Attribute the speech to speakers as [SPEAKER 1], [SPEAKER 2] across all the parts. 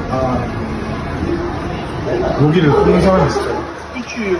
[SPEAKER 1] 아, 여기를 굽는 사람이 있어요. 그치.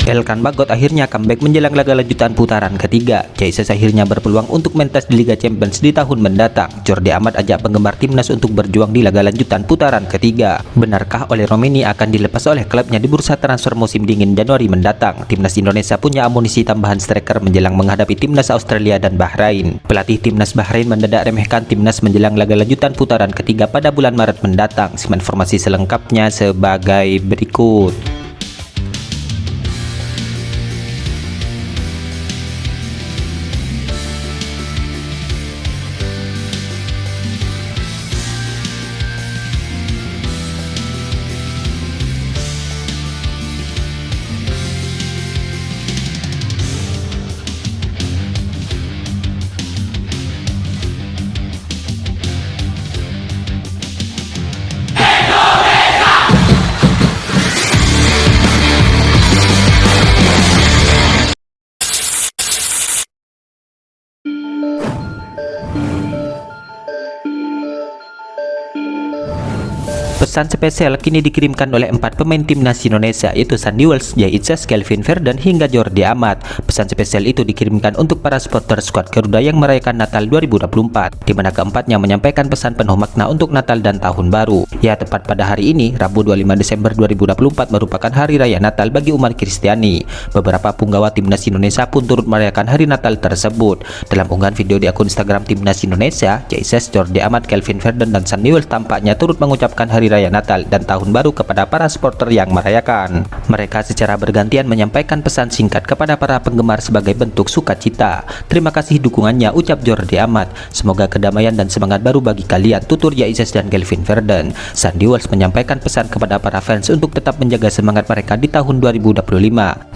[SPEAKER 2] Elkan Bagot akhirnya comeback menjelang laga lanjutan putaran ketiga. Jesus akhirnya berpeluang untuk mentas di Liga Champions di tahun mendatang. Jordi Amat ajak penggemar timnas untuk berjuang di laga lanjutan putaran ketiga. Benarkah Ole Romeni akan dilepas oleh klubnya di bursa transfer musim dingin Januari mendatang? Timnas Indonesia punya amunisi tambahan striker menjelang menghadapi timnas Australia dan Bahrain. Pelatih timnas Bahrain mendadak remehkan timnas menjelang laga lanjutan putaran ketiga pada bulan Maret mendatang. Simak informasi selengkapnya sebagai berikut. Pesan spesial kini dikirimkan oleh 4 pemain timnas Indonesia, yaitu Sandy Wells, Jay Itzes, Kelvin Verdon hingga Jordi Amat. Pesan spesial itu dikirimkan untuk para supporter skuad Garuda yang merayakan Natal 2024, di mana keempatnya menyampaikan pesan penuh makna untuk Natal dan Tahun Baru. Ya, tepat pada hari ini, Rabu 25 Desember 2024 merupakan hari raya Natal bagi umat Kristiani. Beberapa punggawa timnas Indonesia pun turut merayakan hari Natal tersebut. Dalam unggahan video di akun Instagram timnas Indonesia, Jay Itzes, Jordi Amat, Kelvin Verdon dan Sandy Wells tampaknya turut mengucapkan hari raya Natal dan Tahun Baru kepada para supporter yang merayakan. Mereka secara bergantian menyampaikan pesan singkat kepada para penggemar sebagai bentuk sukacita. Terima kasih dukungannya, ucap Jordi Amat. Semoga kedamaian dan semangat baru bagi kalian, tutur Jay Itzes dan Kelvin Verdon. Sandy Wells menyampaikan pesan kepada para fans untuk tetap menjaga semangat mereka di tahun 2025.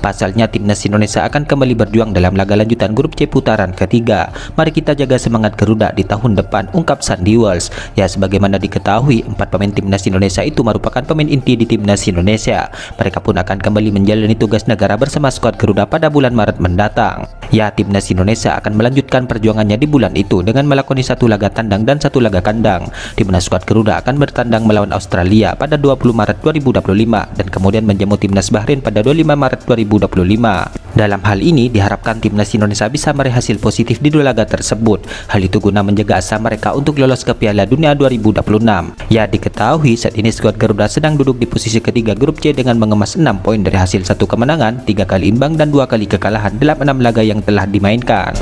[SPEAKER 2] Pasalnya timnas Indonesia akan kembali berjuang dalam laga lanjutan grup C putaran ketiga. Mari kita jaga semangat Garuda di tahun depan, ungkap Sandy Wells. Ya, sebagaimana diketahui, 4 pemain timnas Indonesia itu merupakan pemain inti di timnas Indonesia. Mereka pun akan kembali menjalani tugas negara bersama skuad Garuda pada bulan Maret mendatang. Ya, timnas Indonesia akan melanjutkan perjuangannya di bulan itu dengan melakoni 1 laga tandang dan 1 laga kandang, di mana skuad Garuda akan bertandang melawan Australia pada 20 Maret 2025 dan kemudian menjamu timnas Bahrain pada 25 Maret 2025. Dalam hal ini diharapkan timnas Indonesia bisa meraih hasil positif di 2 laga tersebut. Hal itu guna menjaga asa mereka untuk lolos ke Piala Dunia 2026. Ya, diketahui saat ini skuad Garuda sedang duduk di posisi ketiga grup C dengan mengemas 6 poin dari hasil 1 kemenangan, 3 kali imbang dan 2 kali kekalahan dalam 6 laga yang telah dimainkan.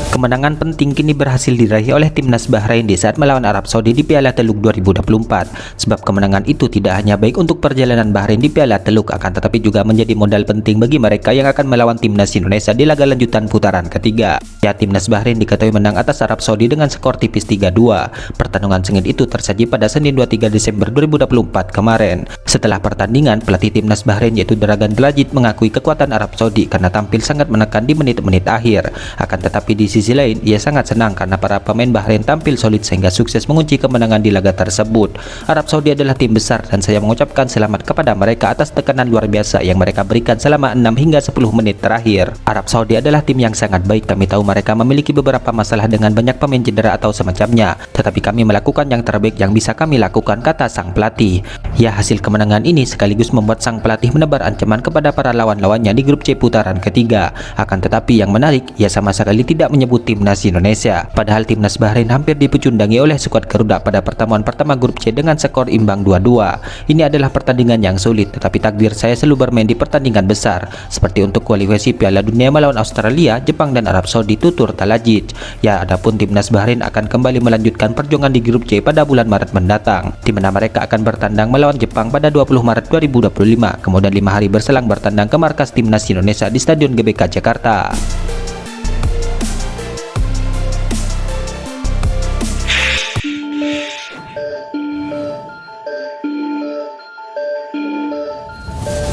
[SPEAKER 2] Kemenangan penting kini berhasil diraih oleh timnas Bahrain di saat melawan Arab Saudi di Piala Teluk 2024. Sebab kemenangan itu tidak hanya baik untuk perjalanan Bahrain di Piala Teluk, akan tetapi juga menjadi modal penting bagi mereka yang akan melawan timnas Indonesia di laga lanjutan putaran ketiga. Ya, timnas Bahrain diketahui menang atas Arab Saudi dengan skor tipis 3-2. Pertandingan sengit itu tersaji pada Senin 23 Desember 2024 kemarin. Setelah pertandingan, pelatih timnas Bahrain yaitu Dragan Delajid mengakui kekuatan Arab Saudi karena tampil sangat menekan di menit-menit akhir. Akan tetapi di sisi lain, ia sangat senang karena para pemain Bahrain tampil solid sehingga sukses mengunci kemenangan di laga tersebut. Arab Saudi adalah tim besar dan saya mengucapkan selamat kepada mereka atas tekanan luar biasa yang mereka berikan selama 6 hingga 10 menit terakhir. Arab Saudi adalah tim yang sangat baik. Kami tahu mereka memiliki beberapa masalah dengan banyak pemain cedera atau semacamnya, tetapi kami melakukan yang terbaik yang bisa kami lakukan, kata sang pelatih. Ya, hasil kemenangan ini sekaligus membuat sang pelatih menebar ancaman kepada para lawan-lawannya di grup C putaran ketiga. Akan tetapi yang menarik, ia sama sekali tidak menyebut timnas Indonesia. Padahal timnas Bahrain hampir dipecundangi oleh skuad Garuda pada pertemuan pertama grup C dengan skor imbang 2-2. Ini adalah pertandingan yang sulit, tetapi takdir saya selalu bermain di pertandingan besar, seperti untuk kualifikasi Piala Dunia melawan Australia, Jepang dan Arab Saudi, tutur Delajid. Ya, adapun timnas Bahrain akan kembali melanjutkan perjuangan di grup C pada bulan Maret mendatang, di mana mereka akan bertandang melawan Jepang pada 20 Maret 2025, kemudian 5 hari berselang bertandang ke markas timnas Indonesia di Stadion GBK Jakarta.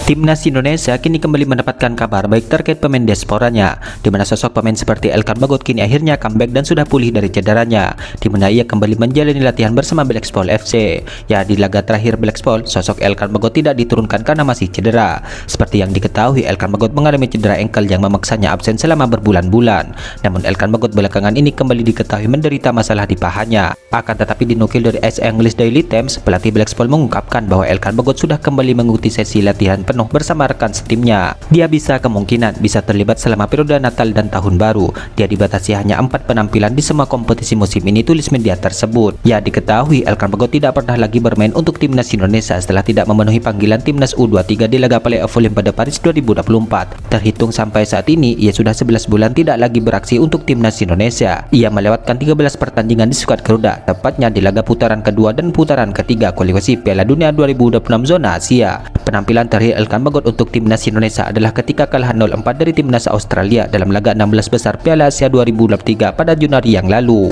[SPEAKER 2] Timnas Indonesia kini kembali mendapatkan kabar baik terkait pemain diasporanya, di mana sosok pemain seperti Elkan Bagot kini akhirnya comeback dan sudah pulih dari cederanya, di mana ia kembali menjalani latihan bersama Blackpool FC. Ya, di laga terakhir Blackpool, sosok Elkan Bagot tidak diturunkan karena masih cedera. Seperti yang diketahui, Elkan Bagot mengalami cedera engkel yang memaksanya absen selama berbulan-bulan. Namun Elkan Bagot belakangan ini kembali diketahui menderita masalah di pahanya. Akan tetapi dinukil dari English Daily Times, pelatih Blackpool mengungkapkan bahwa Elkan Bagot sudah kembali mengikuti sesi latihan penuh bersama rekan setimnya. Dia bisa kemungkinan bisa terlibat selama periode Natal dan Tahun Baru. Dia dibatasi hanya 4 penampilan di semua kompetisi musim ini, tulis media tersebut. Ya, diketahui Elkan Bagot tidak pernah lagi bermain untuk timnas Indonesia setelah tidak memenuhi panggilan timnas U23 di laga playoff Olimpiade Paris 2024. Terhitung sampai saat ini, ia sudah 11 bulan tidak lagi beraksi untuk timnas Indonesia. Ia melewatkan 13 pertandingan di skuad Garuda, tepatnya di laga putaran kedua dan putaran ketiga kualifikasi Piala Dunia 2026 zona Asia. Penampilan terakhir Elkan Bagot untuk timnas Indonesia adalah ketika kalah 0-4 dari timnas Australia dalam laga 16 besar Piala Asia 2023 pada Januari yang lalu.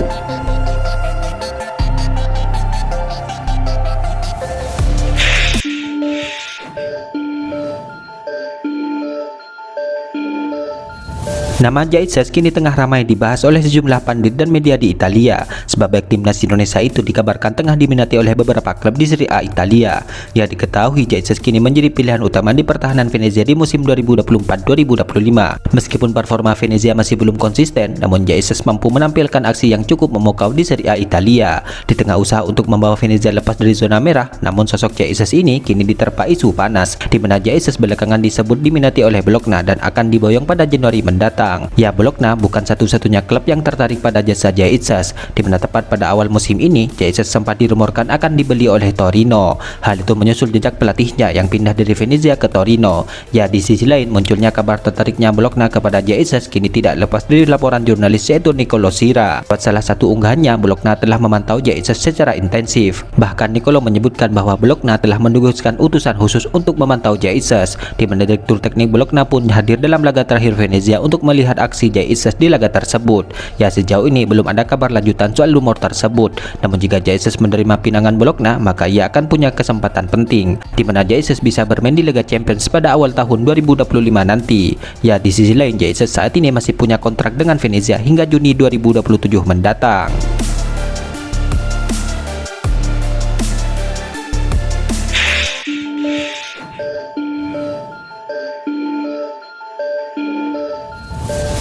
[SPEAKER 2] Nama Jaitzes kini tengah ramai dibahas oleh sejumlah pandit dan media di Italia, sebab back timnas Indonesia itu dikabarkan tengah diminati oleh beberapa klub di Serie A Italia. Ya, diketahui Jaitzes kini menjadi pilihan utama di pertahanan Venezia di musim 2024-2025. Meskipun performa Venezia masih belum konsisten, namun Jaitzes mampu menampilkan aksi yang cukup memukau di Serie A Italia. Di tengah usaha untuk membawa Venezia lepas dari zona merah, namun sosok Jaitzes ini kini diterpa isu panas, di mana Jaitzes belakangan disebut diminati oleh Bologna dan akan diboyong pada Januari mendatang. Ya, Bologna bukan satu-satunya klub yang tertarik pada jasa Jaitzes, di mana tepat pada awal musim ini Jaitzes sempat dirumorkan akan dibeli oleh Torino. Hal itu menyusul jejak pelatihnya yang pindah dari Venezia ke Torino. Ya, di sisi lain munculnya kabar tertariknya Bologna kepada Jaitzes kini tidak lepas dari laporan jurnalis yaitu Nicolo Sira. Buat salah satu unggahannya, Bologna telah memantau Jaitzes secara intensif. Bahkan Nicolo menyebutkan bahwa Bologna telah menugaskan utusan khusus untuk memantau Jaitzes, di mana direktur teknik Bologna pun hadir dalam laga terakhir Venezia untuk melihat aksi Jaitzes di laga tersebut. Ya, sejauh ini belum ada kabar lanjutan soal rumor tersebut. Namun jika Jaitzes menerima pinangan Bologna, maka ia akan punya kesempatan penting, di mana Jaitzes bisa bermain di Liga Champions pada awal tahun 2025 nanti. Ya, di sisi lain Jaitzes saat ini masih punya kontrak dengan Venezia hingga Juni 2027 mendatang.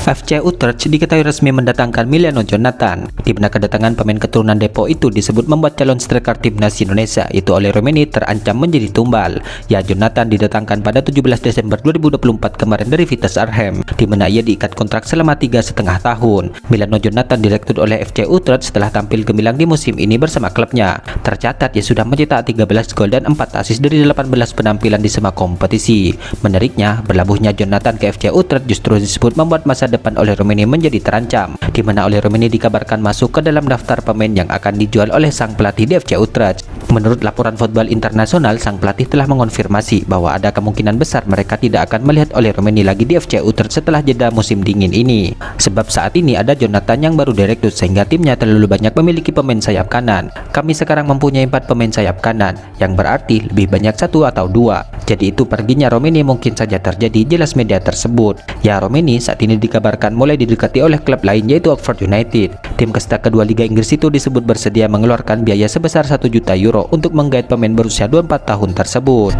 [SPEAKER 2] FC Utrecht diketahui resmi mendatangkan Milano Jonathan, di mana kedatangan pemain keturunan Depok itu disebut membuat calon striker timnas Indonesia yaitu Oleh Romeni terancam menjadi tumbal. Ya, Jonathan didatangkan pada 17 Desember 2024 kemarin dari Vitesse Arnhem, di mana ia diikat kontrak selama 3,5 tahun. Milano Jonathan direkrut oleh FC Utrecht setelah tampil gemilang di musim ini bersama klubnya. Tercatat ia sudah mencetak 13 gol dan 4 assist dari 18 penampilan di semua kompetisi. Menariknya, berlabuhnya Jonathan ke FC Utrecht justru disebut membuat masa depan Oleh Romeni menjadi terancam, di mana Oleh Romeni dikabarkan masuk ke dalam daftar pemain yang akan dijual oleh sang pelatih di FC Utrecht. Menurut laporan Football Internasional, sang pelatih telah mengonfirmasi bahwa ada kemungkinan besar mereka tidak akan melihat Oleh Romeni lagi di FC Utrecht setelah jeda musim dingin ini. Sebab saat ini ada Jonathan yang baru direkrut sehingga timnya terlalu banyak memiliki pemain sayap kanan. Kami sekarang mempunyai 4 pemain sayap kanan, yang berarti lebih banyak 1 atau 2. Jadi itu perginya Romeni mungkin saja terjadi, jelas media tersebut. Ya, Romeni saat ini dikabarkan mulai didekati oleh klub lain yaitu Oxford United. Tim kasta kedua Liga Inggris itu disebut bersedia mengeluarkan biaya sebesar 1 juta euro untuk menggait pemain berusia 24 tahun tersebut.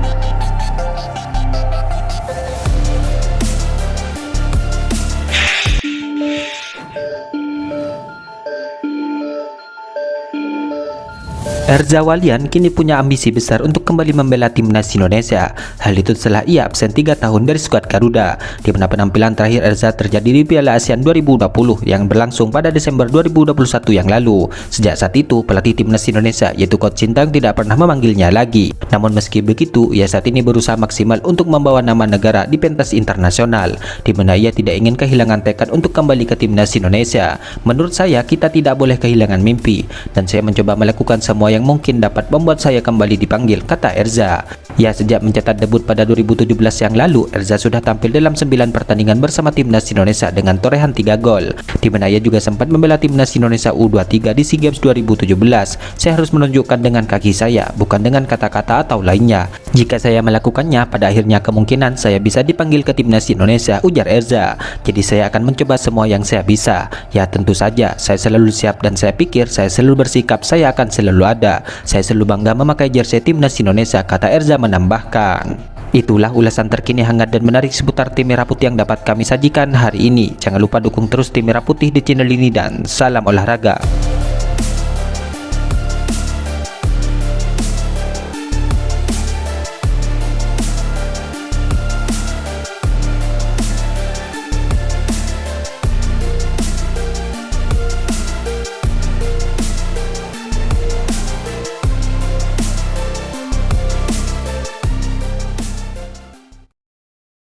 [SPEAKER 2] Erza Walian kini punya ambisi besar untuk kembali membela timnas Indonesia. Hal itu setelah ia absen 3 tahun dari skuad Garuda, di mana penampilan terakhir Erza terjadi di Piala ASEAN 2020 yang berlangsung pada Desember 2021 yang lalu. Sejak saat itu, pelatih timnas Indonesia yaitu Coach Sintang tidak pernah memanggilnya lagi. Namun meski begitu, ia saat ini berusaha maksimal untuk membawa nama negara di pentas internasional, di mana ia tidak ingin kehilangan tekad untuk kembali ke timnas Indonesia. Menurut saya, kita tidak boleh kehilangan mimpi, dan saya mencoba melakukan semua yang yang mungkin dapat membuat saya kembali dipanggil, kata Erza. Ya, sejak mencetak debut pada 2017 yang lalu, Erza sudah tampil dalam 9 pertandingan bersama timnas Indonesia dengan torehan 3 gol, di mana ia juga sempat membela timnas Indonesia U23 di SEA Games 2017. Saya harus menunjukkan dengan kaki saya, bukan dengan kata-kata atau lainnya. Jika saya melakukannya, pada akhirnya kemungkinan saya bisa dipanggil ke timnas Indonesia, ujar Erza. Jadi saya akan mencoba semua yang saya bisa. Ya, tentu saja, saya selalu siap dan saya pikir saya selalu bersikap saya akan selalu ada. Saya selalu bangga memakai jersey timnas Indonesia, kata Erza menambahkan. Itulah ulasan terkini hangat dan menarik seputar tim Merah Putih yang dapat kami sajikan hari ini. Jangan lupa dukung terus tim Merah Putih di channel ini dan salam olahraga.